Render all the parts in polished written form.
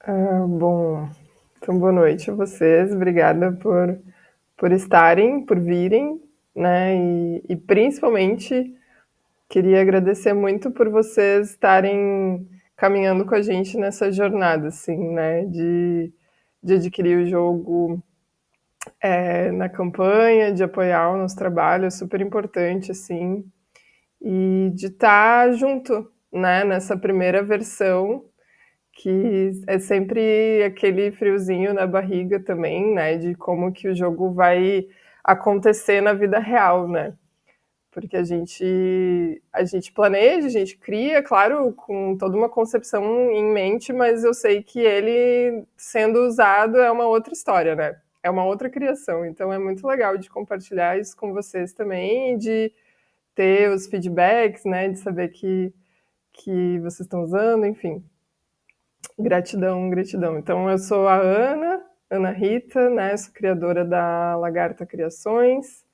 Bom, então boa noite a vocês. Obrigada por estarem, por virem, né? E principalmente queria agradecer muito por vocês estarem caminhando com a gente nessa jornada, assim, né? De adquirir o jogo na campanha, de apoiar o nosso trabalho, é super importante, assim, e de estar junto, né? Nessa primeira versão que é sempre aquele friozinho na barriga também, né, de como que o jogo vai acontecer na vida real, né? Porque a gente planeja, a gente cria, claro, com toda uma concepção em mente, mas eu sei que ele sendo usado é uma outra história, né? É uma outra criação. Então é muito legal de compartilhar isso com vocês também, de ter os feedbacks, né, de saber que vocês estão usando, enfim. Gratidão, gratidão. Então, eu sou a Ana Rita, né? Sou criadora da Lagarta Criações.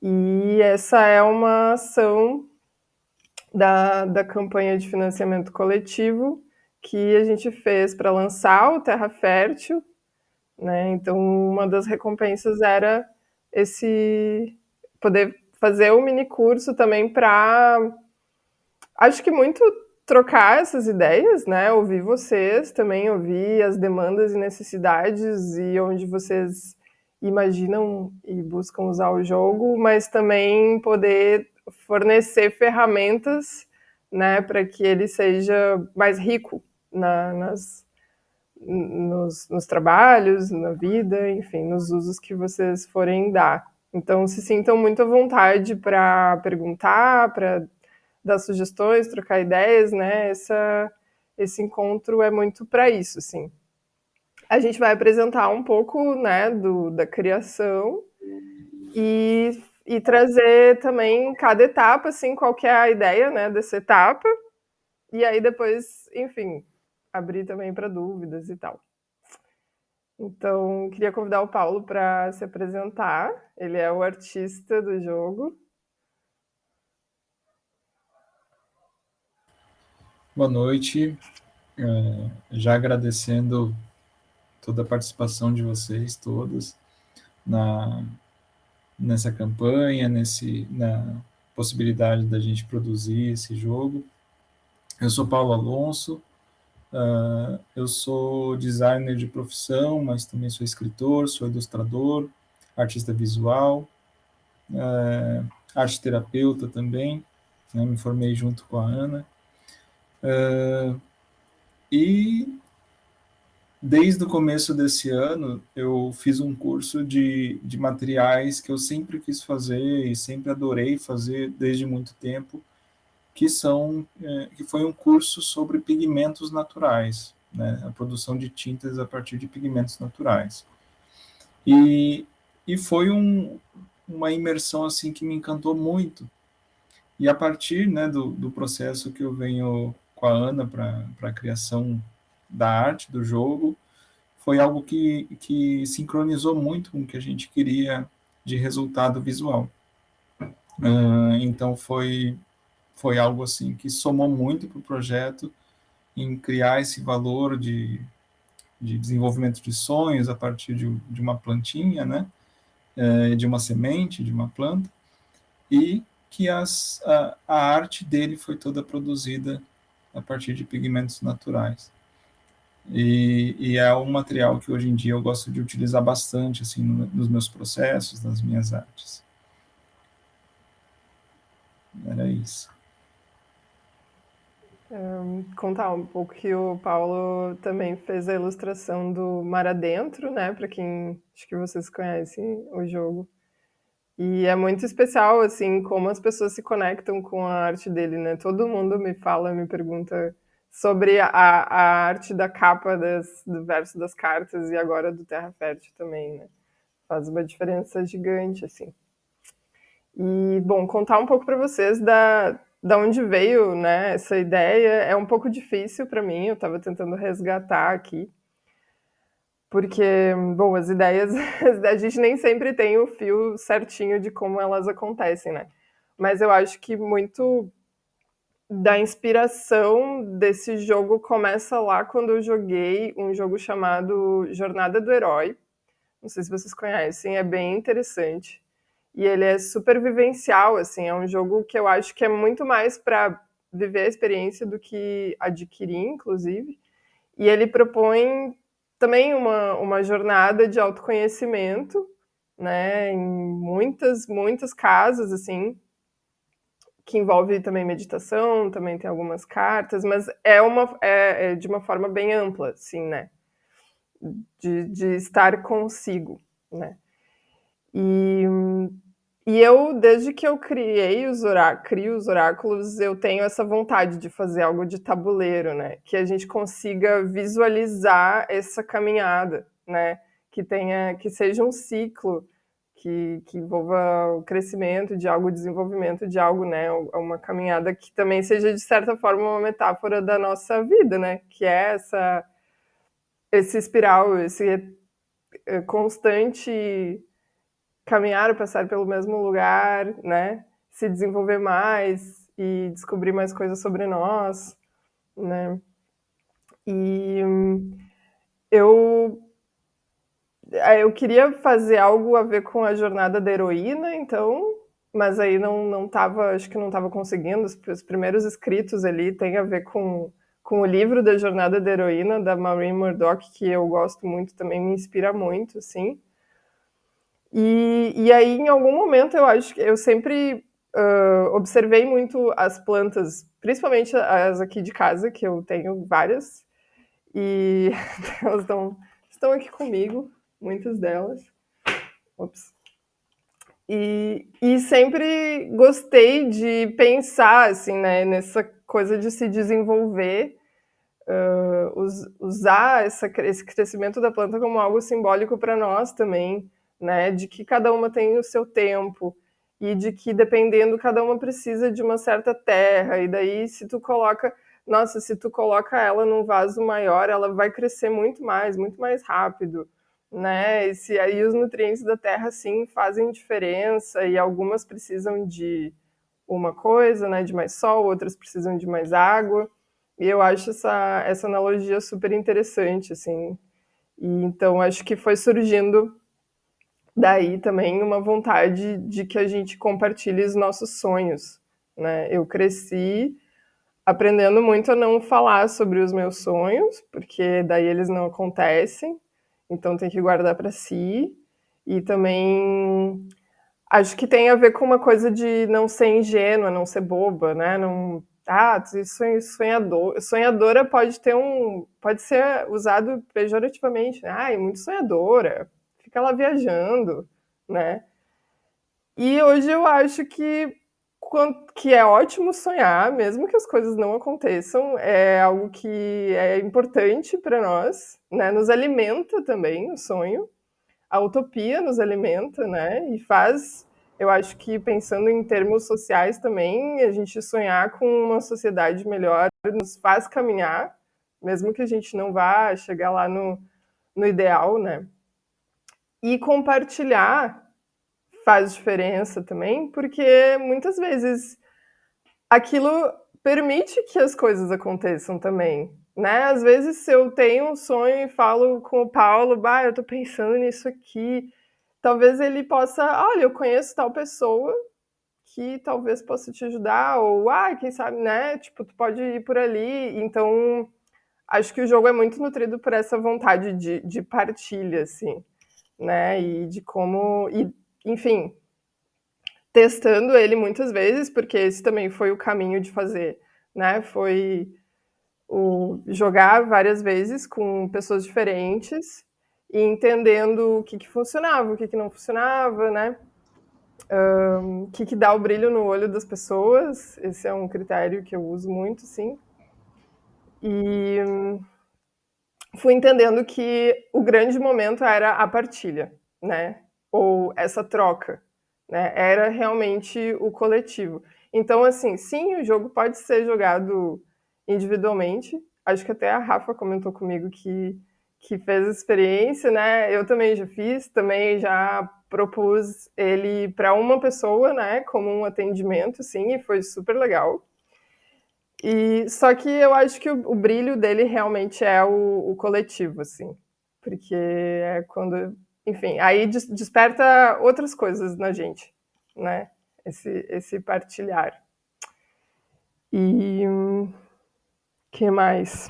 E essa é uma ação da campanha de financiamento coletivo que a gente fez para lançar o Terra Fértil, né? Então, uma das recompensas era esse poder fazer o mini curso também para, acho que muito trocar essas ideias, né? Ouvir vocês também, ouvir as demandas e necessidades e onde vocês imaginam e buscam usar o jogo, mas também poder fornecer ferramentas, né, para que ele seja mais rico nos trabalhos, na vida, enfim, nos usos que vocês forem dar. Então, se sintam muito à vontade para perguntar, para dar sugestões, trocar ideias, né? Esse encontro é muito para isso, assim. A gente vai apresentar um pouco, né, da criação e trazer também cada etapa, assim, qual que é a ideia, né, dessa etapa. E aí depois, enfim, abrir também para dúvidas e tal. Então, queria convidar o Paulo para se apresentar. Ele é o artista do jogo. Boa noite. Já agradecendo toda a participação de vocês todos na, nessa campanha, na possibilidade da gente produzir esse jogo. Eu sou Paulo Alonso, eu sou designer de profissão, mas também sou escritor, sou ilustrador, artista visual, arte terapeuta também, né, me formei junto com a Ana. E desde o começo desse ano, eu fiz um curso de materiais que eu sempre quis fazer e sempre adorei fazer desde muito tempo, que foi um curso sobre pigmentos naturais, né? A produção de tintas a partir de pigmentos naturais. E, e foi uma imersão assim que me encantou muito. E a partir, né, do processo que eu venho com a Ana para a criação da arte do jogo, foi algo que sincronizou muito com o que a gente queria de resultado visual. Então foi algo assim que somou muito para o projeto em criar esse valor de desenvolvimento de sonhos a partir de uma plantinha, né? De uma semente, de uma planta, e que a arte dele foi toda produzida a partir de pigmentos naturais. E é um material que hoje em dia eu gosto de utilizar bastante assim nos meus processos, nas minhas artes. Era isso. Contar um pouco que o Paulo também fez a ilustração do Mar Adentro, né? Para quem acho que vocês conhecem o jogo. E é muito especial, assim, como as pessoas se conectam com a arte dele, né? Todo mundo me fala, me pergunta sobre a arte da capa do verso das cartas e agora do Terra Fértil também, né? Faz uma diferença gigante, assim. E, bom, contar um pouco para vocês da onde veio, né, essa ideia é um pouco difícil para mim, eu estava tentando resgatar aqui, porque, bom, as ideias, a gente nem sempre tem o fio certinho de como elas acontecem, né? Mas eu acho que muito da inspiração desse jogo começa lá quando eu joguei um jogo chamado Jornada do Herói. Não sei se vocês conhecem, é bem interessante. E ele é super vivencial, assim, é um jogo que eu acho que é muito mais para viver a experiência do que adquirir, inclusive. E ele propõe também uma jornada de autoconhecimento, né, em muitas casas, assim, que envolve também meditação, também tem algumas cartas, mas é de uma forma bem ampla, assim, né, de estar consigo, né. E, e eu, desde que eu crio os oráculos, eu tenho essa vontade de fazer algo de tabuleiro, né? Que a gente consiga visualizar essa caminhada, né? Que seja um ciclo que envolva o crescimento de algo, o desenvolvimento de algo, né? Uma caminhada que também seja, de certa forma, uma metáfora da nossa vida, né? Que é esse espiral, esse constante caminhar, passar pelo mesmo lugar, né? Se desenvolver mais e descobrir mais coisas sobre nós, né? E eu eu queria fazer algo a ver com a jornada da heroína, então, mas aí não tava, acho que não estava conseguindo. Os primeiros escritos ali têm a ver com o livro da Jornada da Heroína da Maureen Murdoch, que eu gosto muito, também me inspira muito, assim. E aí, em algum momento, eu acho que eu sempre observei muito as plantas, principalmente as aqui de casa, que eu tenho várias, e elas estão aqui comigo, muitas delas. Ops. E sempre gostei de pensar, assim, né, nessa coisa de se desenvolver, usar esse crescimento da planta como algo simbólico para nós também, né? De que cada uma tem o seu tempo e de que dependendo cada uma precisa de uma certa terra, e daí se tu coloca ela num vaso maior, ela vai crescer muito mais rápido, né? E se aí os nutrientes da terra sim fazem diferença, e algumas precisam de uma coisa, né, de mais sol, outras precisam de mais água. E eu acho essa analogia super interessante, assim. E então acho que foi surgindo daí também uma vontade de que a gente compartilhe os nossos sonhos, né? Eu cresci aprendendo muito a não falar sobre os meus sonhos, porque daí eles não acontecem, então tem que guardar para si. E também acho que tem a ver com uma coisa de não ser ingênua, não ser boba, né? Não, sonhadora pode ser usado pejorativamente, né? Ai, muito sonhadora, fica lá viajando, né? E hoje eu acho que é ótimo sonhar, mesmo que as coisas não aconteçam, é algo que é importante para nós, né? Nos alimenta também o sonho, a utopia nos alimenta, né? E faz, eu acho que pensando em termos sociais também, a gente sonhar com uma sociedade melhor nos faz caminhar, mesmo que a gente não vá chegar lá no ideal, né? E compartilhar faz diferença também, porque muitas vezes aquilo permite que as coisas aconteçam também, né? Às vezes, se eu tenho um sonho e falo com o Paulo, bah, eu tô pensando nisso aqui, talvez ele possa, olha, eu conheço tal pessoa que talvez possa te ajudar, ou, quem sabe, né? Tipo, tu pode ir por ali. Então, acho que o jogo é muito nutrido por essa vontade de partilha, assim, né? E de como, e, enfim, testando ele muitas vezes, porque esse também foi o caminho de fazer, né? Foi o jogar várias vezes com pessoas diferentes e entendendo o que funcionava, o que não funcionava, né? O que dá o brilho no olho das pessoas. Esse é um critério que eu uso muito, sim. E fui entendendo que o grande momento era a partilha, né? Ou essa troca, né? Era realmente o coletivo. Então, assim, sim, o jogo pode ser jogado individualmente. Acho que até a Rafa comentou comigo que fez a experiência, né? Eu também já fiz, também já propus ele para uma pessoa, né? Como um atendimento, sim, e foi super legal. E só que eu acho que o brilho dele realmente é o coletivo, assim, porque é quando, enfim, aí desperta outras coisas na gente, né? Esse partilhar. E que mais?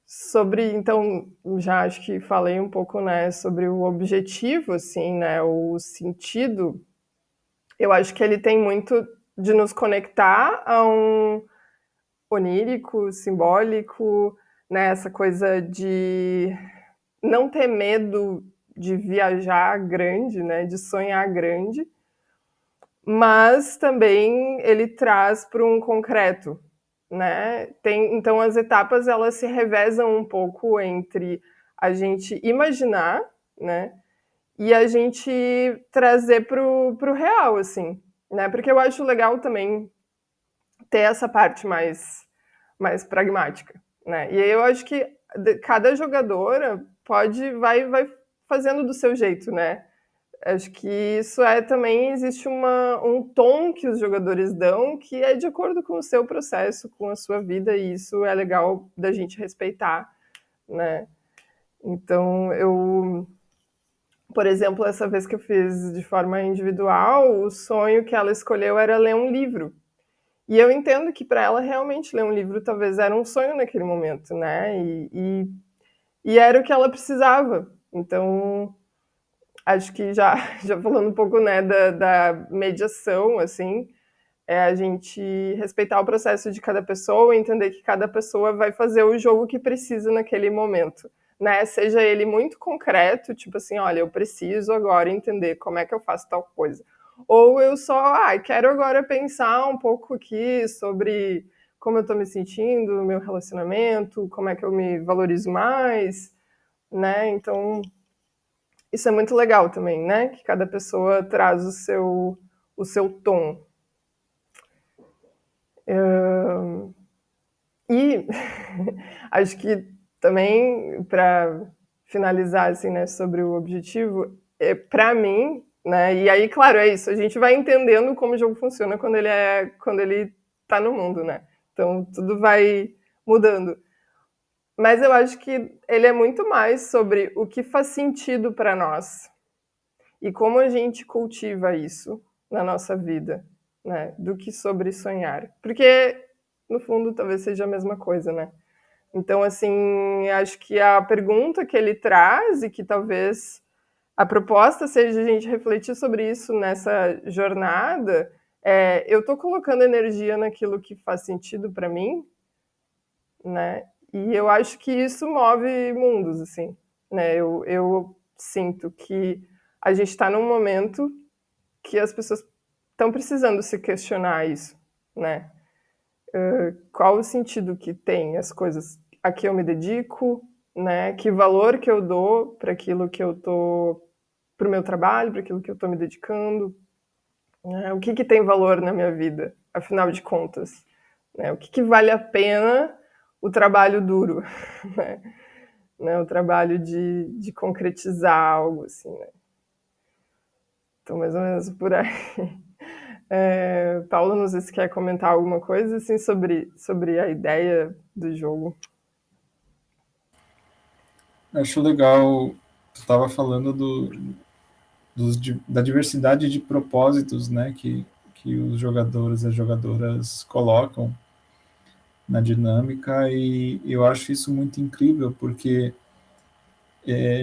Sobre, então, já acho que falei um pouco, né, sobre o objetivo, assim, né, o sentido. Eu acho que ele tem muito de nos conectar a um onírico, simbólico, né, essa coisa de não ter medo de viajar grande, né, de sonhar grande, mas também ele traz para um concreto, né? Então as etapas elas se revezam um pouco entre a gente imaginar, né, e a gente trazer para o real, assim, né? Porque eu acho legal também ter essa parte mais pragmática, né? E aí eu acho que cada jogadora vai fazendo do seu jeito, né? Acho que isso também existe um tom que os jogadores dão que é de acordo com o seu processo, com a sua vida, e isso é legal da gente respeitar, né? Então, por exemplo, essa vez que eu fiz de forma individual, o sonho que ela escolheu era ler um livro. E eu entendo que para ela realmente ler um livro talvez era um sonho naquele momento, né? E era o que ela precisava. Então, acho que já falando um pouco, né, da mediação, assim, é a gente respeitar o processo de cada pessoa e entender que cada pessoa vai fazer o jogo que precisa naquele momento, né? Seja ele muito concreto, tipo assim, olha, eu preciso agora entender como é que eu faço tal coisa. Ou eu só, quero agora pensar um pouco aqui sobre como eu estou me sentindo, meu relacionamento, como é que eu me valorizo mais, né? Então, isso é muito legal também, né? Que cada pessoa traz o seu tom. E acho que também, para finalizar, assim, né, sobre o objetivo, para mim, né, e aí, claro, é isso, a gente vai entendendo como o jogo funciona quando ele tá no mundo, né? Então, tudo vai mudando. Mas eu acho que ele é muito mais sobre o que faz sentido para nós e como a gente cultiva isso na nossa vida, né, do que sobre sonhar. Porque, no fundo, talvez seja a mesma coisa, né? Então, assim, acho que a pergunta que ele traz e que talvez a proposta seja a gente refletir sobre isso nessa jornada eu estou colocando energia naquilo que faz sentido para mim, né? E eu acho que isso move mundos, assim, né? Eu sinto que a gente está num momento que as pessoas estão precisando se questionar isso, né? Qual o sentido que tem as coisas a que eu me dedico, né? Que valor que eu dou para aquilo que eu tô, para o meu trabalho, para aquilo que eu estou me dedicando, né? O que, que tem valor na minha vida, afinal de contas, né? O que, que vale a pena o trabalho duro, né? O trabalho de concretizar algo, assim, né? Então, mais ou menos por aí. Paulo, não sei se quer comentar alguma coisa assim sobre a ideia do jogo. Acho legal, tu estava falando da diversidade de propósitos, né, que os jogadores e as jogadoras colocam na dinâmica, e eu acho isso muito incrível, porque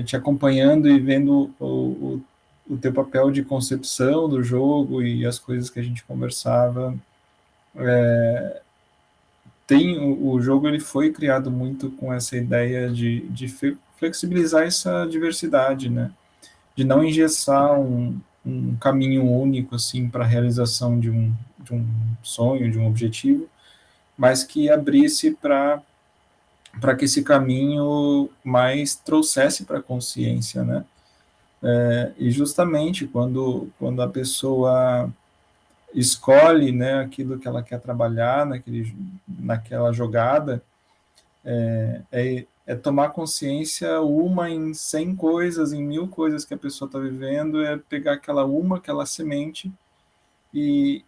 te acompanhando e vendo o teu papel de concepção do jogo e as coisas que a gente conversava, o jogo ele foi criado muito com essa ideia de flexibilizar essa diversidade, né? De não engessar um caminho único assim para a realização de um sonho, de um objetivo, mas que abrisse para que esse caminho mais trouxesse para a consciência, né? E justamente quando a pessoa escolhe, né, aquilo que ela quer trabalhar naquela jogada, é tomar consciência uma em 100 coisas, em 1000 coisas que a pessoa está vivendo, é pegar aquela semente e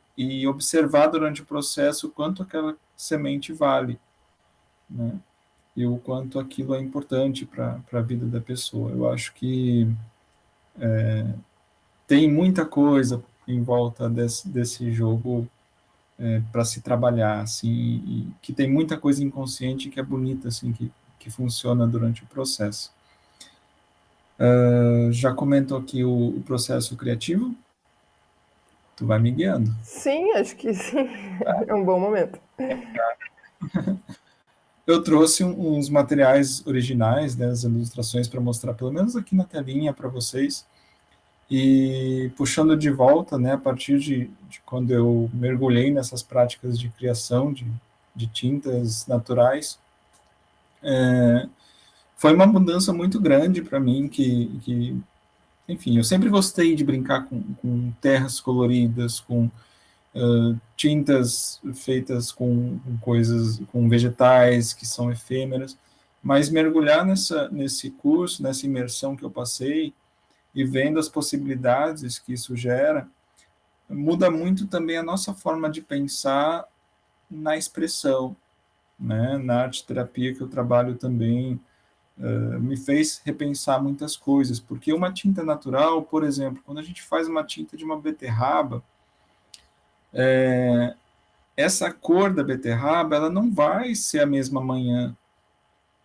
observar durante o processo quanto semente vale, né? E o quanto aquilo é importante para a vida da pessoa. Eu acho que tem muita coisa em volta desse jogo para se trabalhar, assim, e que tem muita coisa inconsciente que é bonita, assim, que funciona durante o processo. Já comentou aqui o processo criativo? Tu vai me guiando. Sim, acho que sim. É um bom momento. Eu trouxe uns materiais originais, né, as ilustrações para mostrar, pelo menos aqui na telinha para vocês. E puxando de volta, né, a partir de quando eu mergulhei nessas práticas de criação de tintas naturais, foi uma mudança muito grande para mim, enfim, eu sempre gostei de brincar com terras coloridas, com tintas feitas com coisas, com vegetais que são efêmeras, mas mergulhar nesse curso, nessa imersão que eu passei, e vendo as possibilidades que isso gera, muda muito também a nossa forma de pensar na expressão, né? Na arte terapia que eu trabalho também, me fez repensar muitas coisas, porque uma tinta natural, por exemplo, quando a gente faz uma tinta de uma beterraba, essa cor da beterraba, ela não vai ser a mesma amanhã,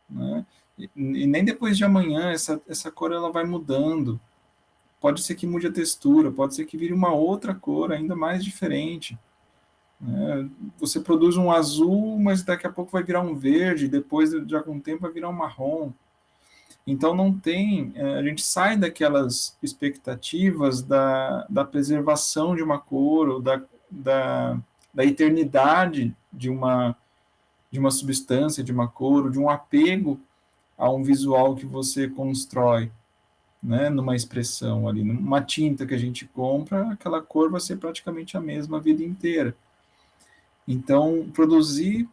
né? E nem depois de amanhã, essa cor ela vai mudando. Pode ser que mude a textura, pode ser que vire uma outra cor ainda mais diferente, né? Você produz um azul, mas daqui a pouco vai virar um verde, depois de algum tempo vai virar um marrom. Então não tem, a gente sai daquelas expectativas da preservação de uma cor, ou da eternidade de uma substância, de uma cor, ou de um apego a um visual que você constrói, né, numa expressão ali. Numa tinta que a gente compra, aquela cor vai ser praticamente a mesma a vida inteira. Então, produzir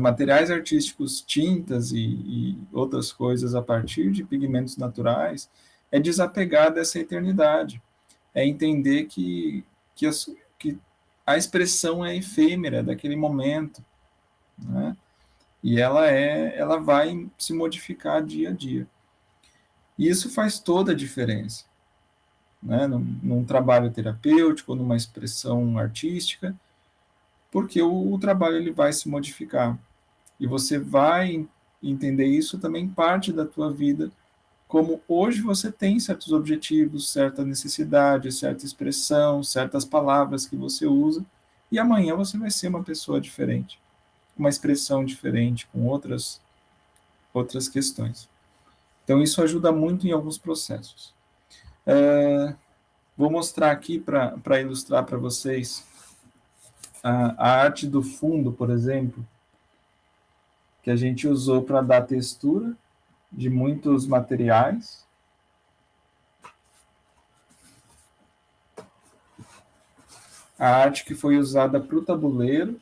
materiais artísticos, tintas e outras coisas a partir de pigmentos naturais é desapegar dessa eternidade, é entender que, que a expressão é efêmera daquele momento, né? E ela vai se modificar dia a dia. E isso faz toda a diferença, né? Num trabalho terapêutico, numa expressão artística, porque o trabalho ele vai se modificar. E você vai entender isso também parte da tua vida, como hoje você tem certos objetivos, certa necessidade, certa expressão, certas palavras que você usa, e amanhã você vai ser uma pessoa diferente, uma expressão diferente, com outras questões. Então isso ajuda muito em alguns processos. Vou mostrar aqui para ilustrar para vocês a arte do fundo, por exemplo, que a gente usou para dar textura de muitos materiais. A arte que foi usada para o tabuleiro,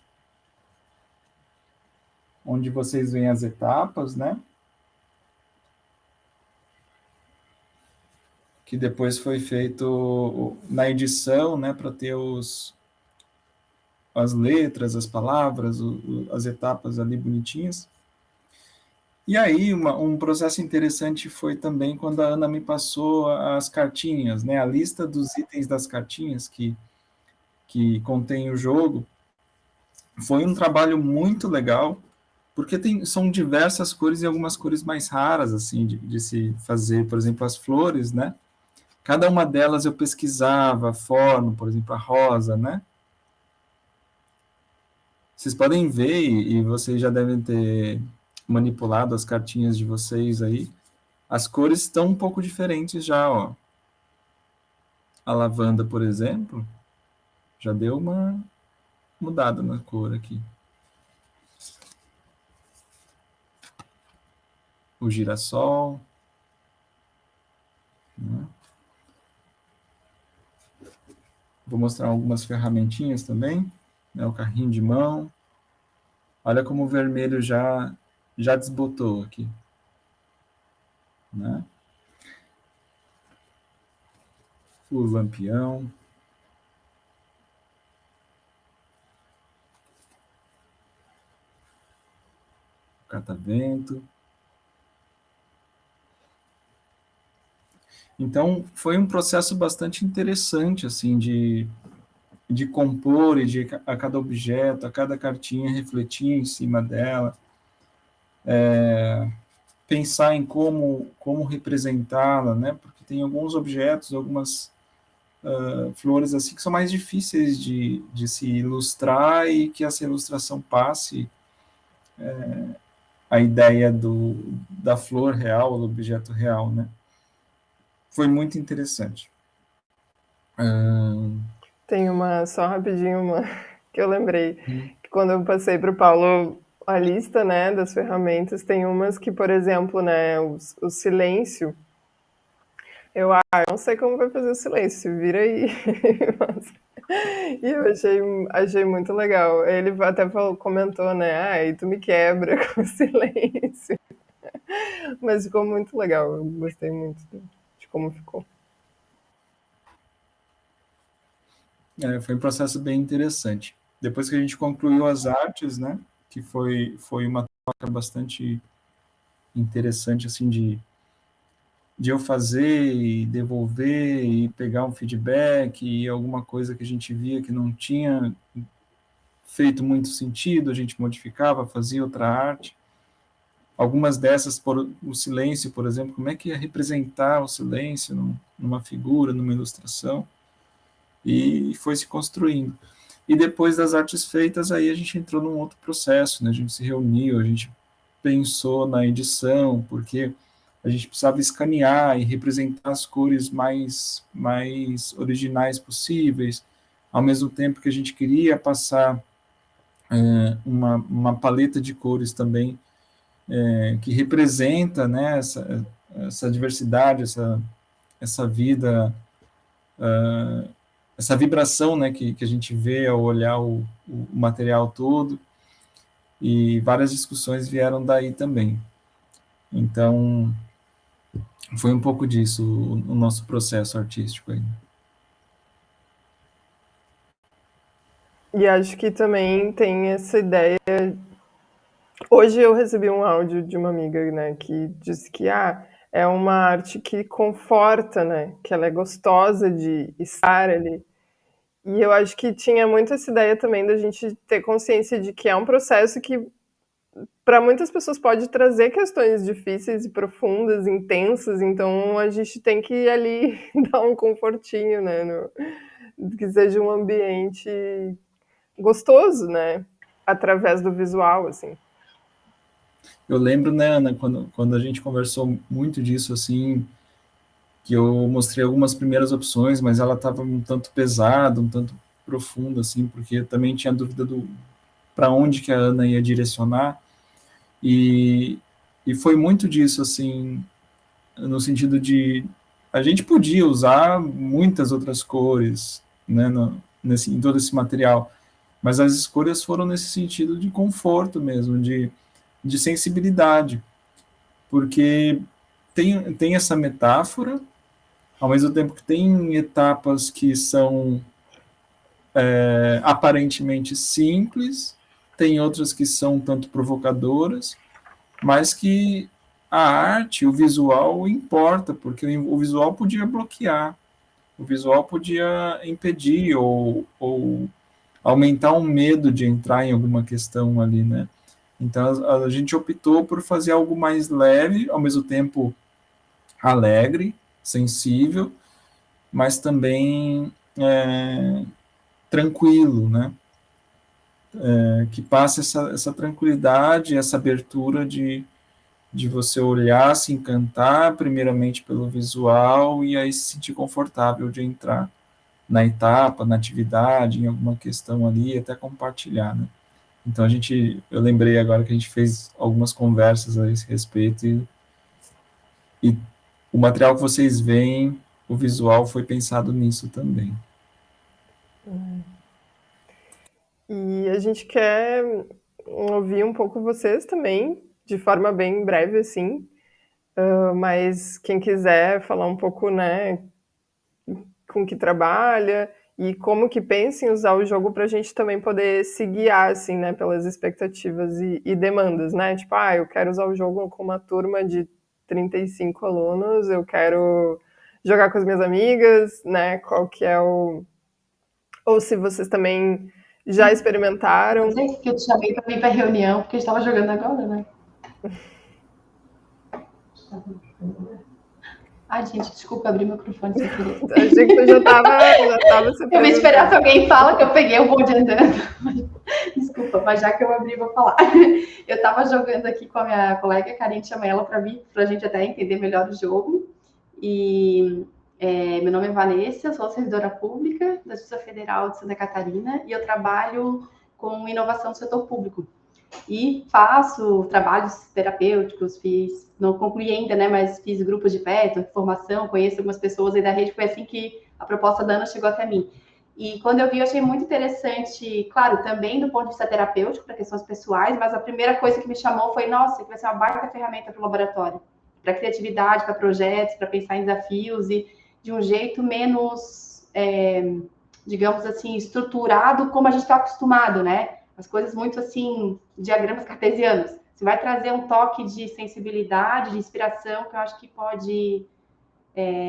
onde vocês veem as etapas, né? Que depois foi feito na edição, né? Para ter as letras, as palavras, as etapas ali bonitinhas. E aí, um processo interessante foi também quando a Ana me passou as cartinhas, né? A lista dos itens das cartinhas que contém o jogo. Foi um trabalho muito legal, porque são diversas cores e algumas cores mais raras, assim, de se fazer. Por exemplo, as flores, né? Cada uma delas eu pesquisava a forma, por exemplo, a rosa, né? Vocês podem ver, e vocês já devem ter manipulado as cartinhas de vocês aí. As cores estão um pouco diferentes já, ó. A lavanda, por exemplo, já deu uma mudada na cor aqui. O girassol, né? Vou mostrar algumas ferramentinhas também, né? O carrinho de mão. Olha como o vermelho já desbotou aqui, né? O lampião. catavento. Então, foi um processo bastante interessante, assim, de compor e de a cada objeto, a cada cartinha refletir em cima dela, pensar em como representá-la, né? Porque tem alguns objetos, algumas flores assim que são mais difíceis de se ilustrar e que essa ilustração passe a ideia da flor real, do objeto real, né? Foi muito interessante. Tem uma, só rapidinho, uma que eu lembrei, que quando eu passei para o Paulo a lista, né, das ferramentas, tem umas que, por exemplo, né, o silêncio, eu não sei como vai fazer o silêncio, vira aí. E eu achei muito legal. Ele até falou, comentou, né, e tu me quebra com o silêncio. Mas ficou muito legal, eu gostei muito de como ficou. Foi um processo bem interessante. Depois que a gente concluiu as artes, né, que foi uma troca bastante interessante, assim, de eu fazer e devolver e pegar um feedback e alguma coisa que a gente via que não tinha feito muito sentido, a gente modificava, fazia outra arte. Algumas dessas, por o silêncio, por exemplo, como é que ia representar o silêncio numa figura, numa ilustração, e foi se construindo. E depois das artes feitas, aí a gente entrou num outro processo, né? A gente se reuniu, a gente pensou na edição, porque a gente precisava escanear e representar as cores mais originais possíveis, ao mesmo tempo que a gente queria passar uma paleta de cores também que representa, né, essa diversidade, essa vida, essa vibração, né, que a gente vê ao olhar o material todo, e várias discussões vieram daí também. Então, foi um pouco disso o nosso processo artístico aí. E acho que também tem essa ideia. Hoje eu recebi um áudio de uma amiga, né, que disse que é uma arte que conforta, né, que ela é gostosa de estar ali. E eu acho que tinha muito essa ideia também da gente ter consciência de que é um processo que para muitas pessoas pode trazer questões difíceis e profundas, intensas, então a gente tem que ir ali dar um confortinho, né, que seja um ambiente gostoso, né, através do visual, assim. Eu lembro, né, Ana, quando a gente conversou muito disso, assim, que eu mostrei algumas primeiras opções, mas ela estava um tanto pesada, um tanto profunda, assim, porque eu também tinha dúvida para onde que a Ana ia direcionar, e, e foi muito disso, assim, no sentido de a gente podia usar muitas outras cores, né, em todo esse material, mas as escolhas foram nesse sentido de conforto mesmo, de sensibilidade, porque tem essa metáfora, ao mesmo tempo que tem etapas que são aparentemente simples, tem outras que são tanto provocadoras, mas que a arte, o visual importa, porque o visual podia bloquear, o visual podia impedir ou aumentar o medo de entrar em alguma questão ali, né? Então a gente optou por fazer algo mais leve, ao mesmo tempo alegre, sensível, mas também tranquilo, né? Que passe essa tranquilidade, essa abertura de você olhar, se encantar, primeiramente pelo visual, e aí se sentir confortável de entrar na etapa, na atividade, em alguma questão ali, até compartilhar, né? Então eu lembrei agora que a gente fez algumas conversas a esse respeito e o material que vocês veem, o visual foi pensado nisso também. E a gente quer ouvir um pouco vocês também, de forma bem breve, assim. Mas quem quiser falar um pouco, né, com que trabalha e como que pensa em usar o jogo para a gente também poder se guiar, assim, né, pelas expectativas e demandas, né? Tipo, eu quero usar o jogo com uma turma de 35 alunos, eu quero jogar com as minhas amigas, né? Qual que é o... Ou se vocês também já experimentaram. Não sei que eu te chamei para vir para reunião, porque a gente estava jogando agora, né? Ai, gente, desculpa abrir o microfone sem querer. Achei que você já estava se Eu vou esperar se apresentando. alguém fala que eu peguei o bonde andando. Desculpa, mas já que eu abri, vou falar. Eu estava jogando aqui com a minha colega, a Karen chama ela para vir, para a gente até entender melhor o jogo. E meu nome é Vanessa, eu sou servidora pública da Justiça Federal de Santa Catarina e eu trabalho com inovação do setor público. E faço trabalhos terapêuticos, não concluí ainda, né, mas fiz grupos de perto, formação, conheço algumas pessoas aí da rede, foi assim que a proposta da Ana chegou até mim. E quando eu vi, eu achei muito interessante, claro, também do ponto de vista terapêutico, para questões pessoais, mas a primeira coisa que me chamou foi, nossa, que vai ser uma baita ferramenta para o laboratório, para criatividade, para projetos, para pensar em desafios e de um jeito menos, digamos assim, estruturado como a gente está acostumado, né? As coisas muito assim, diagramas cartesianos. Você vai trazer um toque de sensibilidade, de inspiração, que eu acho que pode,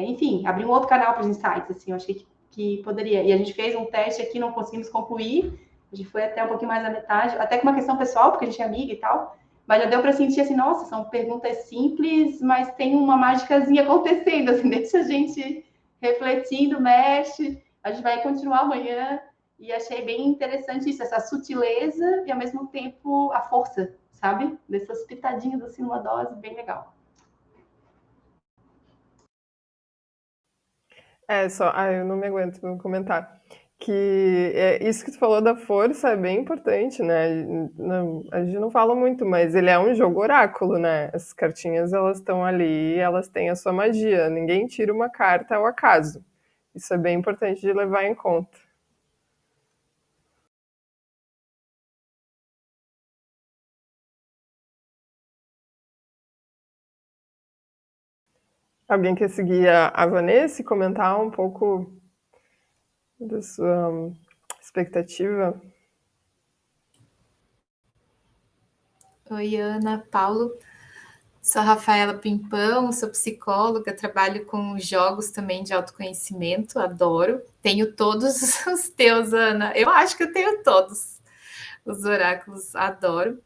enfim, abrir um outro canal para os insights, assim, eu achei que poderia. E a gente fez um teste aqui, não conseguimos concluir, a gente foi até um pouquinho mais da metade, até com uma questão pessoal, porque a gente é amiga e tal, mas já deu para sentir assim, nossa, são perguntas simples, mas tem uma mágicazinha acontecendo, assim, deixa a gente refletindo, mexe, a gente vai continuar amanhã, e achei bem interessante isso, essa sutileza e ao mesmo tempo a força, sabe? Dessas pitadinhas assim numa dose bem legal. Eu não me aguento no comentar. Que isso que tu falou da força é bem importante, né? Não, a gente não fala muito, mas ele é um jogo oráculo, né? As cartinhas, elas estão ali, elas têm a sua magia. Ninguém tira uma carta ao acaso. Isso é bem importante de levar em conta. Alguém quer seguir a Vanessa e comentar um pouco da sua expectativa? Oi, Ana, Paulo. Sou Rafaela Pimpão, sou psicóloga, trabalho com jogos também de autoconhecimento, adoro. Tenho todos os teus, Ana. Eu acho que eu tenho todos os oráculos, adoro.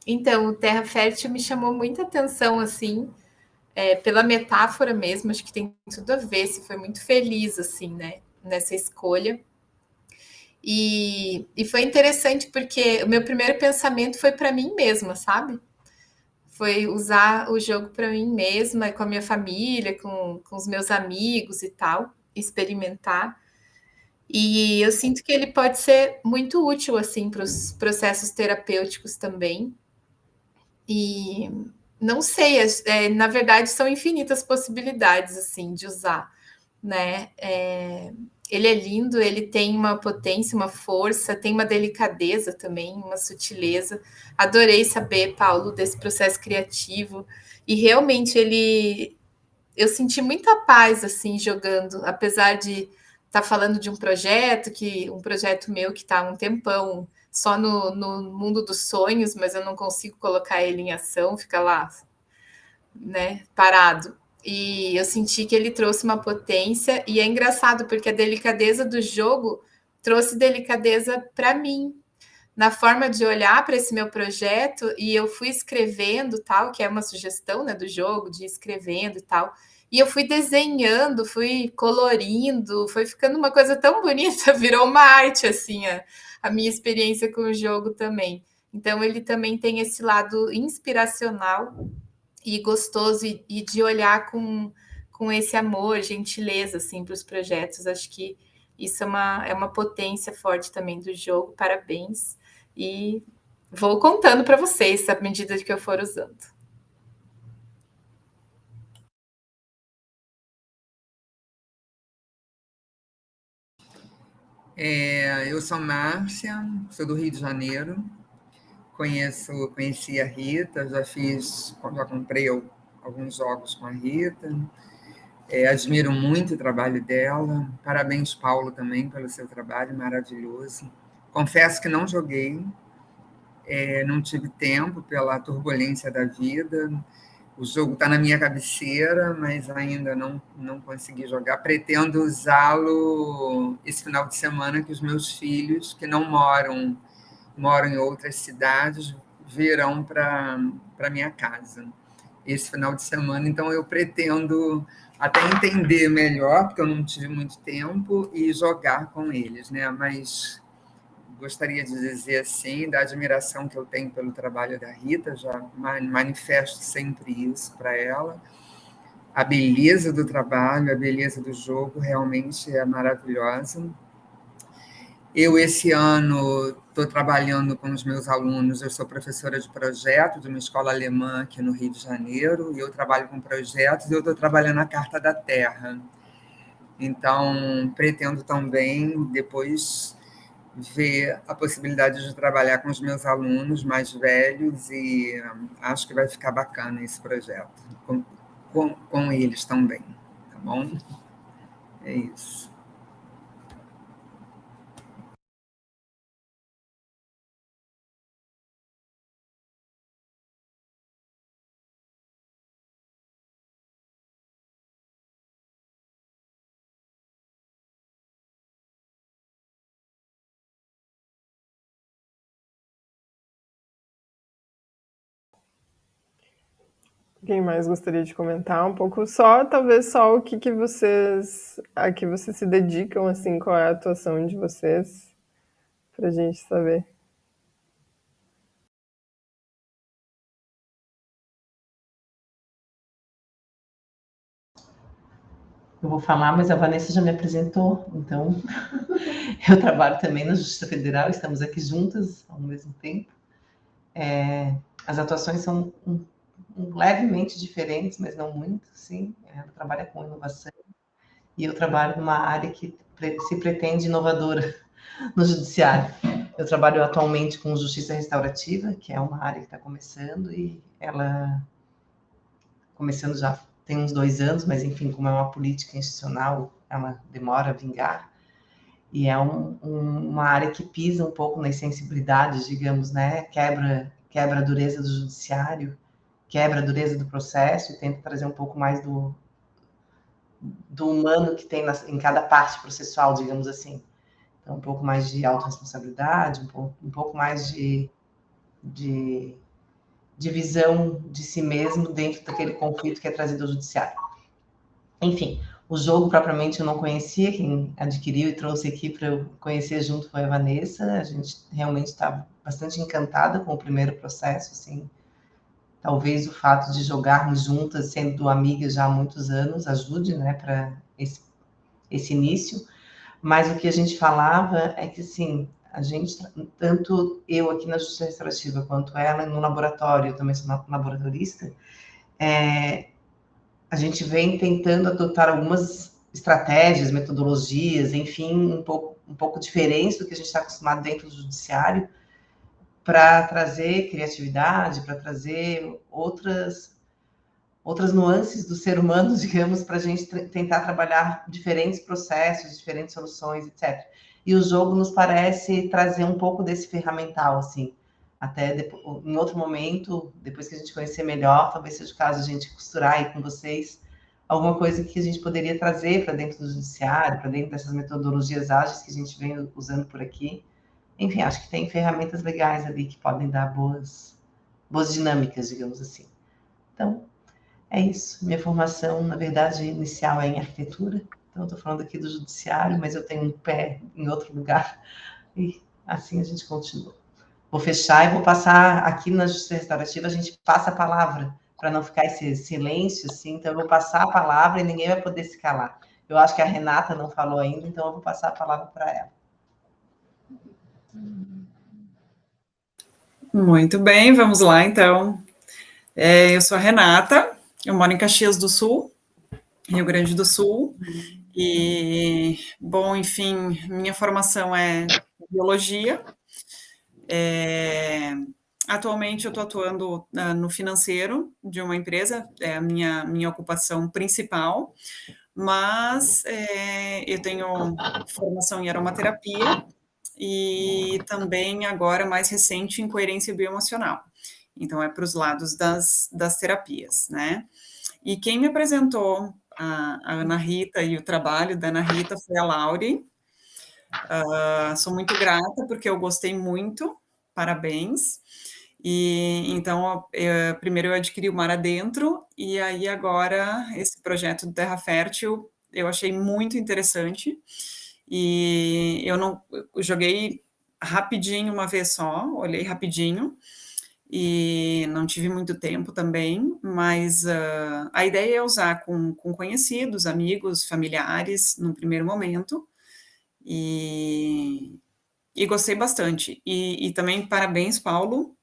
Então, o Terra Fértil me chamou muita atenção, assim, pela metáfora mesmo, acho que tem tudo a ver, se foi muito feliz, assim, né, nessa escolha. E foi interessante porque o meu primeiro pensamento foi para mim mesma, sabe? Foi usar o jogo para mim mesma, com a minha família, com os meus amigos e tal, experimentar. E eu sinto que ele pode ser muito útil assim para os processos terapêuticos também. E não sei, na verdade são infinitas possibilidades assim de usar, né? Ele é lindo, ele tem uma potência, uma força, tem uma delicadeza também, uma sutileza. Adorei saber, Paulo, desse processo criativo. E realmente eu senti muita paz assim jogando, apesar de estar falando de um projeto meu que está há um tempão só no mundo dos sonhos, mas eu não consigo colocar ele em ação, fica lá, né, parado. E eu senti que ele trouxe uma potência, e é engraçado, porque a delicadeza do jogo trouxe delicadeza para mim, na forma de olhar para esse meu projeto, e eu fui escrevendo tal, que é uma sugestão, né, do jogo, de ir escrevendo e tal, e eu fui desenhando, fui colorindo, foi ficando uma coisa tão bonita, virou uma arte, assim, a minha experiência com o jogo também. Então, ele também tem esse lado inspiracional e gostoso e de olhar com esse amor, gentileza assim para os projetos. Acho que isso é uma potência forte também do jogo. Parabéns. E vou contando para vocês à medida que eu for usando. Eu sou Márcia, sou do Rio de Janeiro. Conheci a Rita, já comprei alguns jogos com a Rita. Admiro muito o trabalho dela. Parabéns, Paulo, também, pelo seu trabalho maravilhoso. Confesso que não joguei, não tive tempo pela turbulência da vida. O jogo está na minha cabeceira, mas ainda não consegui jogar. Pretendo usá-lo esse final de semana, que os meus filhos, que não moram em outras cidades, virão para minha casa esse final de semana. Então, eu pretendo até entender melhor, porque eu não tive muito tempo, e jogar com eles, né? Mas gostaria de dizer, assim, da admiração que eu tenho pelo trabalho da Rita, já manifesto sempre isso para ela. A beleza do trabalho, a beleza do jogo realmente é maravilhosa. Eu, esse ano, estou trabalhando com os meus alunos, eu sou professora de projeto de uma escola alemã aqui no Rio de Janeiro, e eu trabalho com projetos, e eu estou trabalhando a Carta da Terra. Então, pretendo também, depois, ver a possibilidade de trabalhar com os meus alunos mais velhos, e acho que vai ficar bacana esse projeto, com eles também, tá bom? É isso. Quem mais gostaria de comentar um pouco só, talvez só o que vocês, a que vocês se dedicam, assim, qual é a atuação de vocês, pra gente saber. Eu vou falar, mas a Vanessa já me apresentou, então eu trabalho também na Justiça Federal, estamos aqui juntas ao mesmo tempo. As atuações são levemente diferentes, mas não muito, sim. Ela trabalha com inovação e eu trabalho numa área que se pretende inovadora no judiciário. Eu trabalho atualmente com justiça restaurativa, que é uma área que está começando, e ela começando já tem uns 2 anos, mas enfim, como é uma política institucional, ela demora a vingar, e é uma área que pisa um pouco nas sensibilidades, digamos, né? Quebra a dureza do judiciário, quebra a dureza do processo e tenta trazer um pouco mais do humano que tem em cada parte processual, digamos assim. Então, um pouco mais de autorresponsabilidade, um pouco mais de visão de si mesmo dentro daquele conflito que é trazido ao judiciário. Enfim, o jogo propriamente eu não conhecia, quem adquiriu e trouxe aqui para eu conhecer junto foi a Vanessa. A gente realmente está bastante encantada com o primeiro processo, assim. Talvez o fato de jogarmos juntas, sendo amigas já há muitos anos, ajude, né, para esse início. Mas o que a gente falava é que, assim, a gente, tanto eu aqui na Justiça Restaurativa, quanto ela no laboratório, eu também sou laboratorista, a gente vem tentando adotar algumas estratégias, metodologias, enfim, um pouco diferentes do que a gente está acostumado dentro do judiciário, para trazer criatividade, para trazer outras nuances do ser humano, digamos, para a gente tentar trabalhar diferentes processos, diferentes soluções, etc. E o jogo nos parece trazer um pouco desse ferramental, assim. Até em outro momento, depois que a gente conhecer melhor, talvez seja o caso de a gente costurar aí com vocês alguma coisa que a gente poderia trazer para dentro do judiciário, para dentro dessas metodologias ágeis que a gente vem usando por aqui. Enfim, acho que tem ferramentas legais ali que podem dar boas dinâmicas, digamos assim. Então, é isso. Minha formação, na verdade, inicial é em arquitetura. Então, eu estou falando aqui do judiciário, mas eu tenho um pé em outro lugar. E assim a gente continua. Vou fechar e vou passar aqui na Justiça Restaurativa, a gente passa a palavra, para não ficar esse silêncio, assim. Então, eu vou passar a palavra e ninguém vai poder se calar. Eu acho que a Renata não falou ainda, então eu vou passar a palavra para ela. Muito bem, vamos lá, então. Eu sou a Renata, eu moro em Caxias do Sul, Rio Grande do Sul, e, bom, enfim, minha formação é biologia, atualmente eu estou atuando no financeiro de uma empresa, é a minha ocupação principal, mas eu tenho formação em aromaterapia e também agora, mais recente, em coerência bioemocional. Então, é para os lados das terapias, né? E quem me apresentou a Ana Rita e o trabalho da Ana Rita foi a Lauren. Sou muito grata, porque eu gostei muito, parabéns. E então, primeiro eu adquiri o Mar Adentro, e aí agora esse projeto do Terra Fértil eu achei muito interessante, e eu joguei rapidinho uma vez só, olhei rapidinho, e não tive muito tempo também, mas a ideia é usar com conhecidos, amigos, familiares, no primeiro momento, e gostei bastante. E também parabéns, Paulo,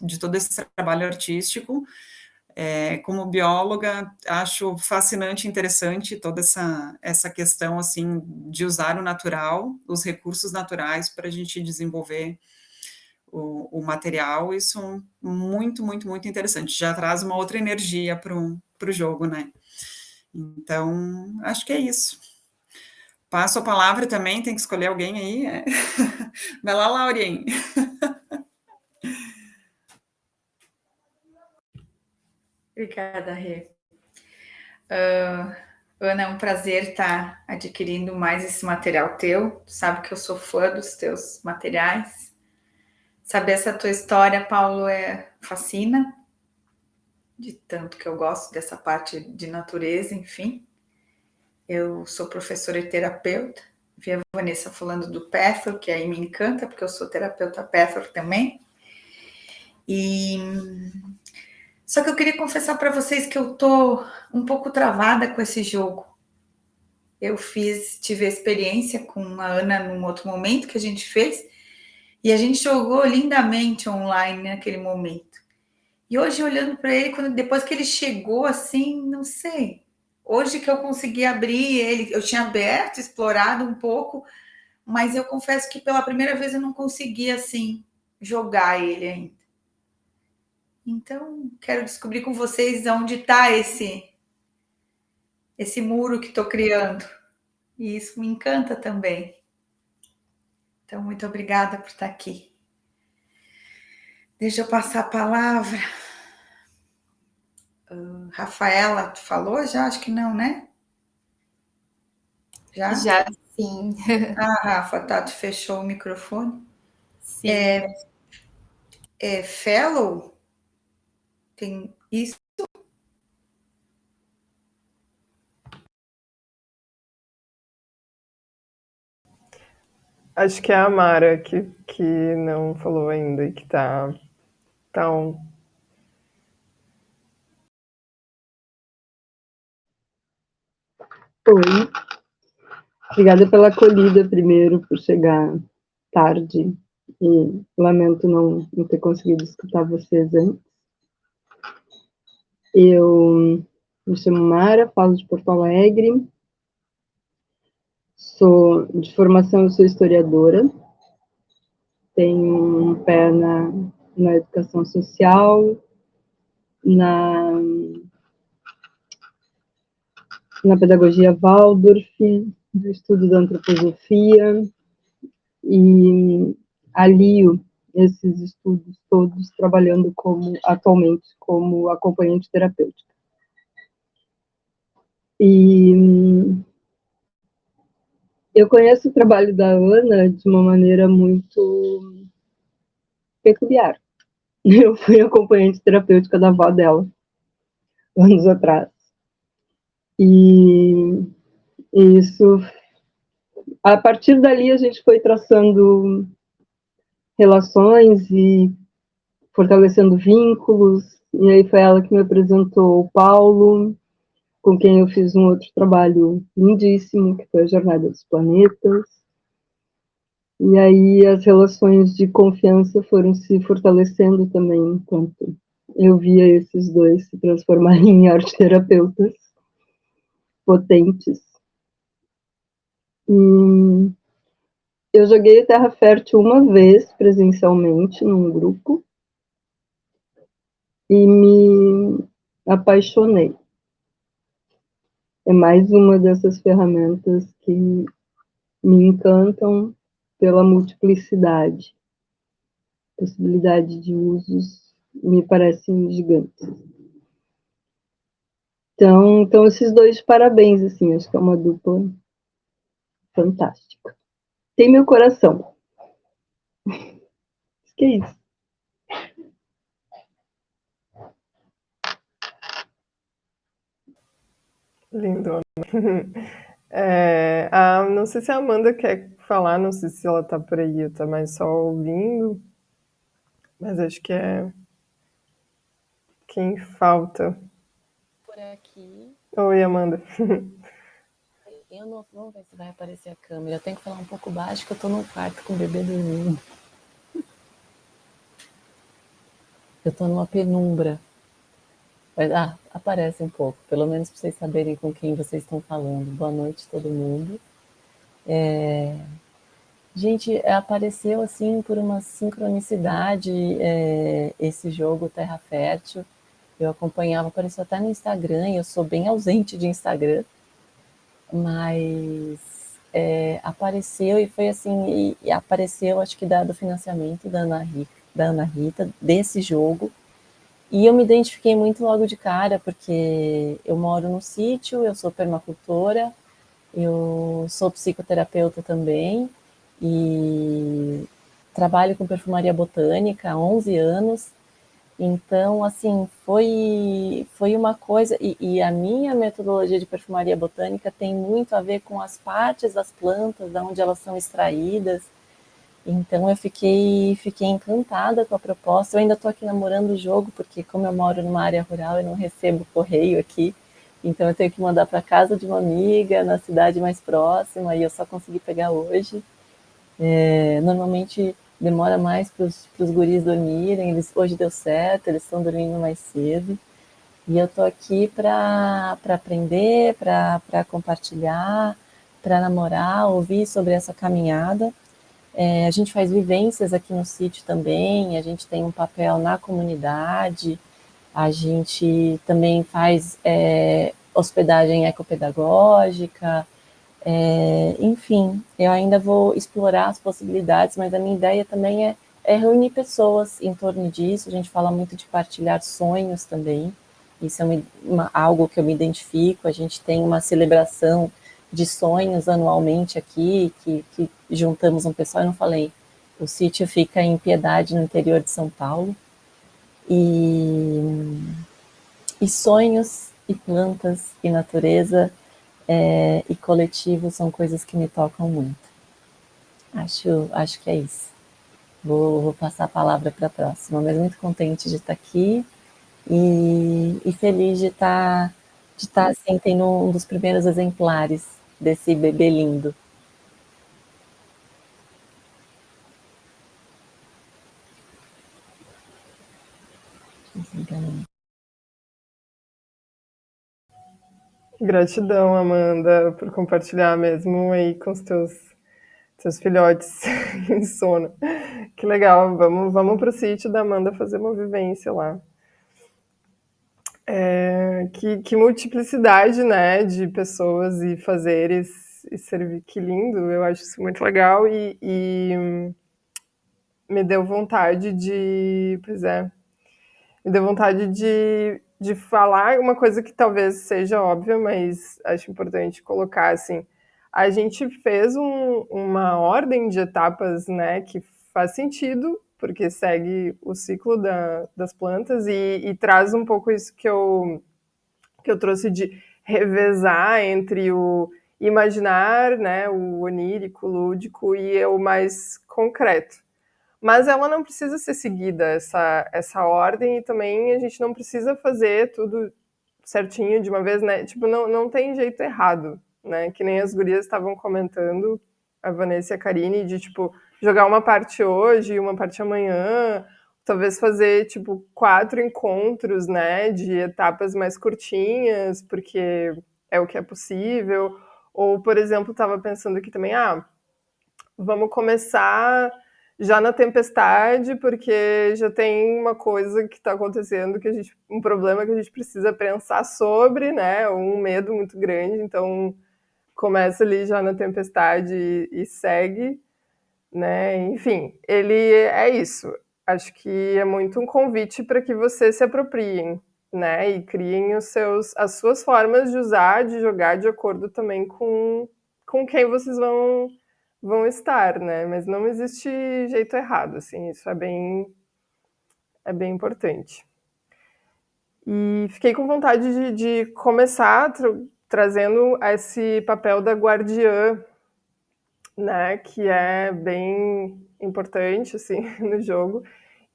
de todo esse trabalho artístico. Como bióloga, acho fascinante e interessante toda essa questão, assim, de usar o natural, os recursos naturais para a gente desenvolver o material. Isso muito, muito, muito interessante. Já traz uma outra energia para o jogo, né? Então, acho que é isso. Passo a palavra também, tem que escolher alguém aí. Vai lá, Lauren. Obrigada, Rê. Ana, é um prazer estar adquirindo mais esse material teu. Tu sabe que eu sou fã dos teus materiais. Saber essa tua história, Paulo, fascina, de tanto que eu gosto dessa parte de natureza, enfim. Eu sou professora e terapeuta. Vi a Vanessa falando do Pethor, que aí me encanta, porque eu sou terapeuta Pethor também. Só que eu queria confessar para vocês que eu tô um pouco travada com esse jogo. Eu tive a experiência com a Ana num outro momento que a gente fez, e a gente jogou lindamente online naquele momento. E hoje, olhando para ele, depois que ele chegou, assim, não sei. Hoje que eu consegui abrir ele, eu tinha aberto, explorado um pouco, mas eu confesso que pela primeira vez eu não consegui, assim, jogar ele ainda. Então, quero descobrir com vocês onde está esse muro que estou criando. E isso me encanta também. Então, muito obrigada por estar aqui. Deixa eu passar a palavra. Rafaela, tu falou já? Acho que não, né? Já? Já, sim. Rafa, tá, tu fechou o microfone. Sim. Fellow? Tem isso? Acho que é a Mara que não falou ainda e que tá on. Oi. Obrigada pela acolhida primeiro, por chegar tarde. E lamento não ter conseguido escutar vocês antes. Eu me chamo Mara, falo de Porto Alegre. De formação, eu sou historiadora. Tenho um pé na educação social, na pedagogia Waldorf, do estudo da antroposofia, e alio esses estudos todos trabalhando atualmente como acompanhante terapêutica. E eu conheço o trabalho da Ana de uma maneira muito peculiar. Eu fui acompanhante terapêutica da avó dela, anos atrás. E isso, a partir dali, a gente foi traçando relações e fortalecendo vínculos, e aí foi ela que me apresentou o Paulo, com quem eu fiz um outro trabalho lindíssimo, que foi a Jornada dos Planetas. E aí as relações de confiança foram se fortalecendo também, enquanto eu via esses dois se transformarem em arteterapeutas potentes. E Eu joguei Terra Fértil uma vez presencialmente num grupo e me apaixonei. É mais uma dessas ferramentas que me encantam pela multiplicidade. Possibilidade de usos me parecem gigantes. Então esses dois parabéns, assim, acho que é uma dupla fantástica. Tem meu coração. Que é isso? Lindo. Não sei se a Amanda quer falar, não sei se ela tá por aí, ou tá mais só ouvindo, mas acho que é quem falta. Por aqui. Oi, Amanda. Eu não vou ver se vai aparecer a câmera. Eu tenho que falar um pouco baixo, que eu tô no quarto com o bebê dormindo. Eu tô numa penumbra. Mas, aparece um pouco, pelo menos para vocês saberem com quem vocês estão falando. Boa noite, todo mundo. Gente, apareceu assim por uma sincronicidade esse jogo Terra Fértil. Eu acompanhava, apareceu até no Instagram, e eu sou bem ausente de Instagram, mas apareceu e foi assim, e apareceu, acho que do financiamento da Ana Rita, desse jogo, e eu me identifiquei muito logo de cara, porque eu moro no sítio, eu sou permacultora, eu sou psicoterapeuta também, e trabalho com perfumaria botânica há 11 anos, então, assim, foi uma coisa, e a minha metodologia de perfumaria botânica tem muito a ver com as partes das plantas, de onde elas são extraídas, então eu fiquei encantada com a proposta. Eu ainda estou aqui namorando o jogo, porque como eu moro numa área rural, eu não recebo correio aqui, então eu tenho que mandar para casa de uma amiga, na cidade mais próxima, e eu só consegui pegar hoje. Normalmente demora mais para os guris dormirem, hoje deu certo, eles estão dormindo mais cedo, e eu estou aqui para aprender, para compartilhar, para namorar, ouvir sobre essa caminhada. A gente faz vivências aqui no sítio também, a gente tem um papel na comunidade, a gente também faz hospedagem ecopedagógica, enfim, eu ainda vou explorar as possibilidades, mas a minha ideia também é reunir pessoas em torno disso. A gente fala muito de partilhar sonhos também, isso é algo que eu me identifico. A gente tem uma celebração de sonhos anualmente aqui, que juntamos um pessoal. Eu não falei, o sítio fica em Piedade, no interior de São Paulo, e sonhos, e plantas, e natureza, e coletivo são coisas que me tocam muito. Acho que é isso. Vou passar a palavra para a próxima, mas muito contente de estar aqui e feliz de estar assim, tendo um dos primeiros exemplares desse bebê lindo. Gratidão, Amanda, por compartilhar mesmo aí com os teus filhotes em sono. Que legal, vamos pro sítio da Amanda fazer uma vivência lá. Que multiplicidade, né, de pessoas e fazeres e servir, que lindo, eu acho isso muito legal e me deu vontade me deu vontade de falar uma coisa que talvez seja óbvia, mas acho importante colocar, assim, a gente fez uma ordem de etapas, né, que faz sentido, porque segue o ciclo das plantas e traz um pouco isso que eu trouxe de revezar entre o imaginar, né, o onírico, o lúdico e o mais concreto. Mas ela não precisa ser seguida, essa ordem, e também a gente não precisa fazer tudo certinho de uma vez, né? Tipo, não tem jeito errado, né? Que nem as gurias estavam comentando, a Vanessa e a Karine, de, tipo, jogar uma parte hoje e uma parte amanhã, talvez fazer, tipo, 4 encontros, né? De etapas mais curtinhas, porque é o que é possível. Ou, por exemplo, estava pensando aqui também, vamos começar já na tempestade, porque já tem uma coisa que está acontecendo, um problema que a gente precisa pensar sobre, né? Um medo muito grande, então começa ali já na tempestade e segue, né? Enfim, ele é isso. Acho que é muito um convite para que vocês se apropriem, né? E criem as suas formas de usar, de jogar de acordo também com quem vocês vão estar, né? Mas não existe jeito errado, assim, isso é bem importante. E fiquei com vontade de começar trazendo esse papel da guardiã, né? Que é bem importante, assim, no jogo,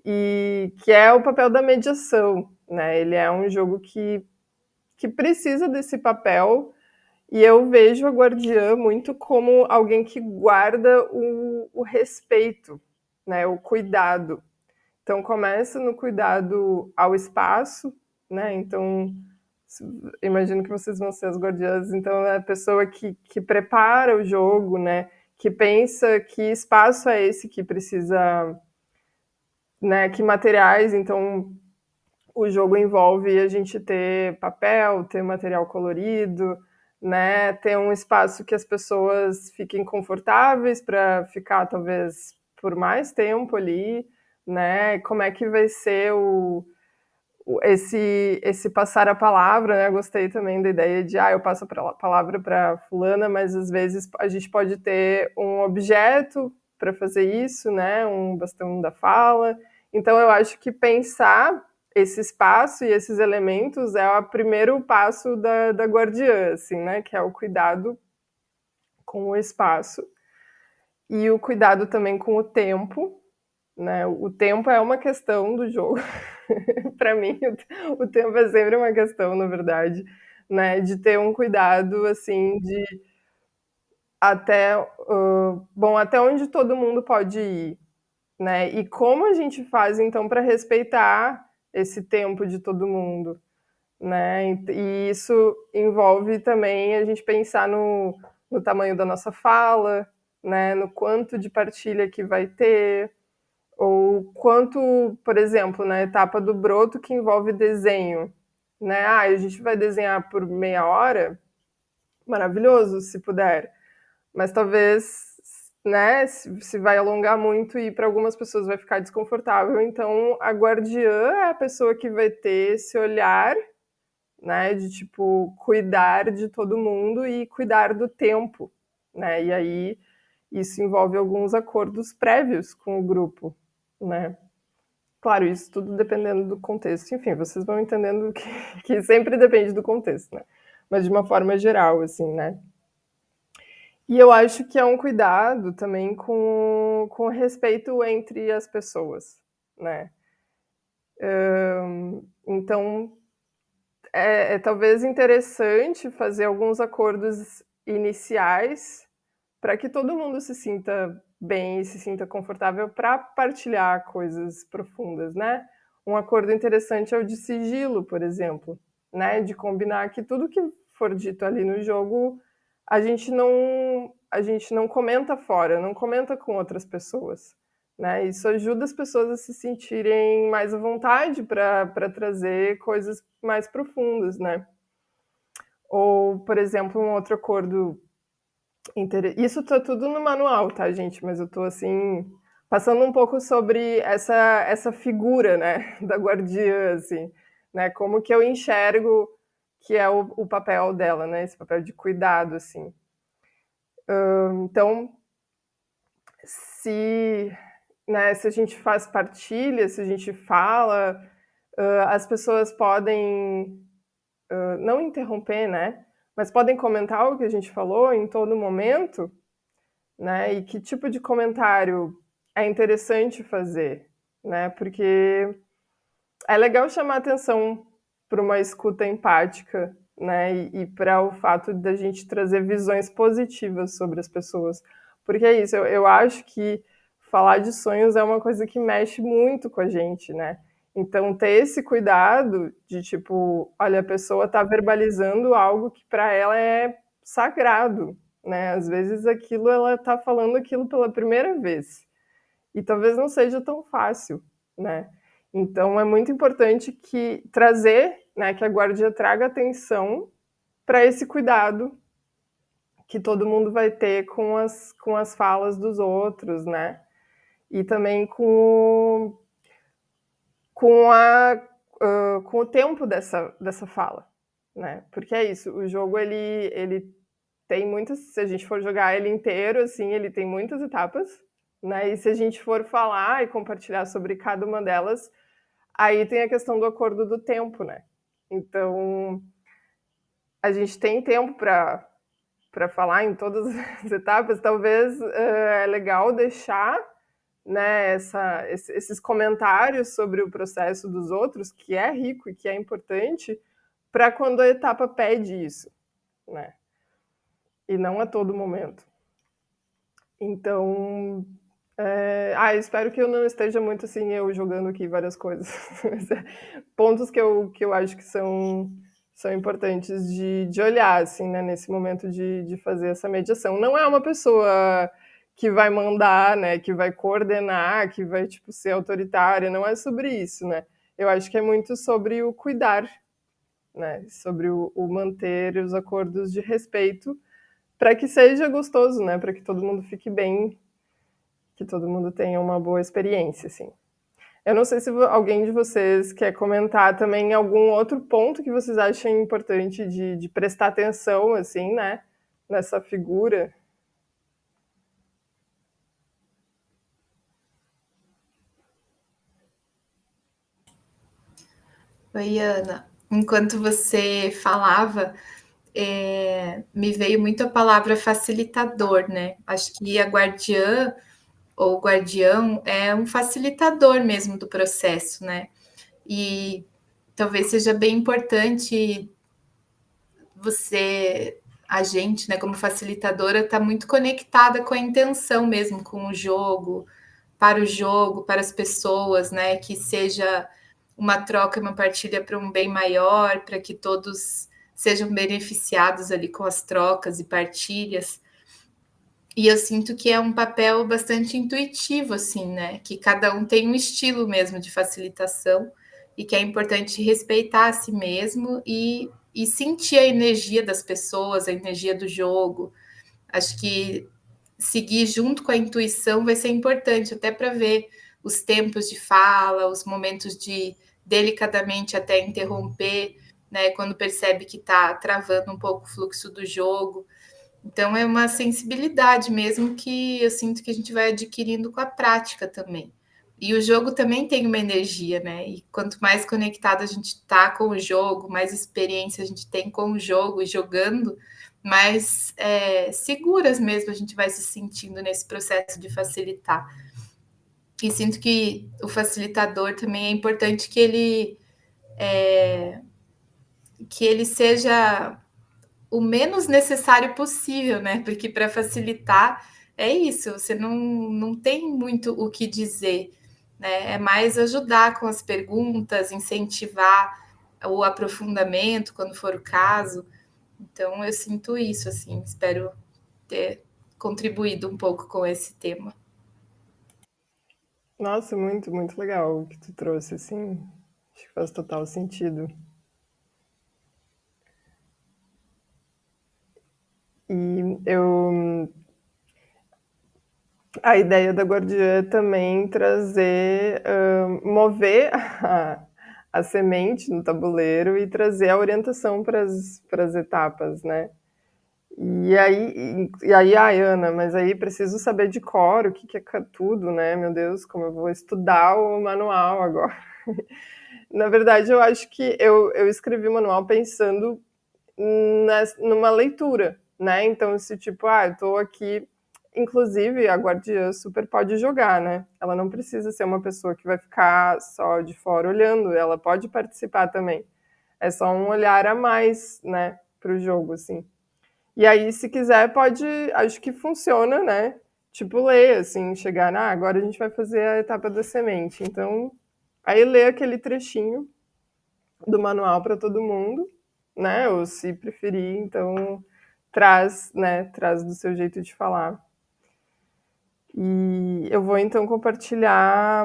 e que é o papel da mediação, né? Ele é um jogo que precisa desse papel. E eu vejo a guardiã muito como alguém que guarda o respeito, né, o cuidado. Então, começa no cuidado ao espaço, né? Então, imagino que vocês vão ser as guardiãs. Então, é a pessoa que prepara o jogo, né? Que pensa que espaço é esse que precisa, né? Que materiais. Então, o jogo envolve a gente ter papel, ter material colorido, né? Ter um espaço que as pessoas fiquem confortáveis para ficar talvez por mais tempo ali, né? Como é que vai ser esse passar a palavra, né? Gostei também da ideia de eu passo a palavra para fulana, mas às vezes a gente pode ter um objeto para fazer isso, né? Um bastão da fala. Então eu acho que pensar esse espaço e esses elementos é o primeiro passo da guardiã, assim, né? Que é o cuidado com o espaço e o cuidado também com o tempo, né? O tempo é uma questão do jogo. Para mim, o tempo é sempre uma questão, na verdade, né? De ter um cuidado, assim, de até, até onde todo mundo pode ir, né? E como a gente faz, então, para respeitar esse tempo de todo mundo, né? E isso envolve também a gente pensar no tamanho da nossa fala, né? No quanto de partilha que vai ter, ou quanto, por exemplo, na etapa do broto que envolve desenho, né? A gente vai desenhar por meia hora, maravilhoso, se puder, mas talvez, né, se vai alongar muito e para algumas pessoas vai ficar desconfortável, então a guardiã é a pessoa que vai ter esse olhar, né, de tipo cuidar de todo mundo e cuidar do tempo, né? E aí isso envolve alguns acordos prévios com o grupo, né? Claro, isso tudo dependendo do contexto. Enfim, vocês vão entendendo que sempre depende do contexto, né? Mas de uma forma geral, assim, né? E eu acho que é um cuidado também com o respeito entre as pessoas, né? Então, é talvez interessante fazer alguns acordos iniciais para que todo mundo se sinta bem e se sinta confortável para partilhar coisas profundas, né? Um acordo interessante é o de sigilo, por exemplo, né? De combinar que tudo que for dito ali no jogo a gente não comenta fora, não comenta com outras pessoas, né? Isso ajuda as pessoas a se sentirem mais à vontade para trazer coisas mais profundas, né? Ou, por exemplo, um outro acordo isso tá tudo no manual, tá, gente? Mas eu tô, assim, passando um pouco sobre essa figura, né, da guardiã, assim, né? Como que eu enxergo que é o papel dela, né? Esse papel de cuidado, assim. Então, se a gente faz partilha, se a gente fala, as pessoas podem não interromper, né? Mas podem comentar o que a gente falou em todo momento, né? E que tipo de comentário é interessante fazer, né? Porque é legal chamar atenção para uma escuta empática, né? E para o fato da gente trazer visões positivas sobre as pessoas. Porque é isso, eu acho que falar de sonhos é uma coisa que mexe muito com a gente, né? Então, ter esse cuidado de, tipo, olha, a pessoa está verbalizando algo que para ela é sagrado, né? Às vezes aquilo, ela está falando aquilo pela primeira vez e talvez não seja tão fácil, né? Então é muito importante que trazer, né, que a guardia traga atenção para esse cuidado que todo mundo vai ter com as falas dos outros, né? E também com o tempo dessa fala, né? Porque é isso, o jogo ele tem muitas, se a gente for jogar ele inteiro, assim, ele tem muitas etapas, né? E se a gente for falar e compartilhar sobre cada uma delas, aí tem a questão do acordo do tempo, né? Então, a gente tem tempo para falar em todas as etapas, talvez é legal deixar, né, esses comentários sobre o processo dos outros, que é rico e que é importante, para quando a etapa pede isso, né? E não a todo momento. Então, espero que eu não esteja muito assim, eu jogando aqui várias coisas. Pontos que eu acho que são importantes de olhar, assim, né, nesse momento de fazer essa mediação. Não é uma pessoa que vai mandar, né, que vai coordenar, que vai, tipo, ser autoritária, não é sobre isso, né? Eu acho que é muito sobre o cuidar, né, sobre o manter os acordos de respeito para que seja gostoso, né, para que todo mundo fique bem, que todo mundo tenha uma boa experiência, assim. Eu não sei se alguém de vocês quer comentar também algum outro ponto que vocês acham importante de prestar atenção, assim, né, nessa figura. Oi, Ana. Enquanto você falava, me veio muito a palavra facilitador, né? Acho que a guardiã ou guardião é um facilitador mesmo do processo, né? E talvez seja bem importante a gente, né, como facilitadora, tá muito conectada com a intenção mesmo, com o jogo, para as pessoas, né, que seja uma troca, uma partilha para um bem maior, para que todos sejam beneficiados ali com as trocas e partilhas. E eu sinto que é um papel bastante intuitivo, assim, né? Que cada um tem um estilo mesmo de facilitação e que é importante respeitar a si mesmo e sentir a energia das pessoas, a energia do jogo. Acho que seguir junto com a intuição vai ser importante, até para ver os tempos de fala, os momentos de delicadamente até interromper, né? Quando percebe que está travando um pouco o fluxo do jogo. Então, é uma sensibilidade mesmo que eu sinto que a gente vai adquirindo com a prática também. E o jogo também tem uma energia, né? E quanto mais conectado a gente está com o jogo, mais experiência a gente tem com o jogo e jogando, mais seguras mesmo a gente vai se sentindo nesse processo de facilitar. E sinto que o facilitador também é importante que ele seja o menos necessário possível, né? Porque para facilitar é isso, você não tem muito o que dizer, né? É mais ajudar com as perguntas, incentivar o aprofundamento quando for o caso. Então eu sinto isso, assim, espero ter contribuído um pouco com esse tema. Nossa, muito, muito legal o que tu trouxe, assim. Acho que faz total sentido. E a ideia da guardiã é também trazer, mover a semente no tabuleiro e trazer a orientação para as etapas, né? E aí, Ana, mas aí preciso saber de cor o que é tudo, né? Meu Deus, como eu vou estudar o manual agora. Na verdade, eu acho que eu escrevi o manual pensando numa leitura, né? Então, se tipo, eu tô aqui. Inclusive, a guardiã super pode jogar, né? Ela não precisa ser uma pessoa que vai ficar só de fora olhando, ela pode participar também. É só um olhar a mais, né, para o jogo, assim. E aí, se quiser, pode. Acho que funciona, né? Tipo, ler, assim, chegar, agora a gente vai fazer a etapa da semente. Então, aí lê aquele trechinho do manual para todo mundo, né? Ou se preferir, então traz, né, traz do seu jeito de falar. E eu vou então compartilhar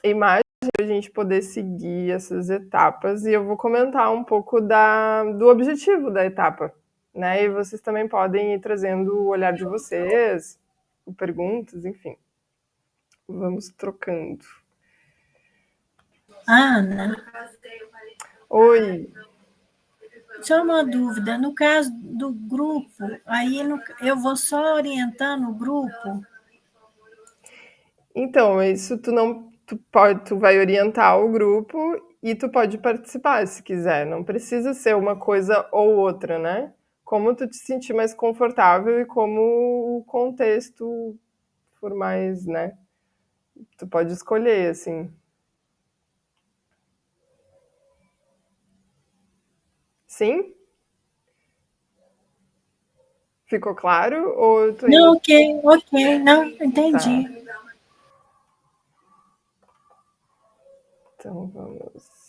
imagens para a gente poder seguir essas etapas e eu vou comentar um pouco do objetivo da etapa, né? E vocês também podem ir trazendo o olhar de vocês, perguntas, enfim. Vamos trocando. Ana, Oi. só uma dúvida. No caso do grupo, aí eu vou só orientando o grupo? Então, isso tu vai orientar o grupo e tu pode participar se quiser. Não precisa ser uma coisa ou outra, né? Como tu te sentir mais confortável e como o contexto for mais, né? Tu pode escolher, assim. Sim? Ficou claro? Ou eu tô indo... Não, ok, não, entendi. Tá. Então, vamos...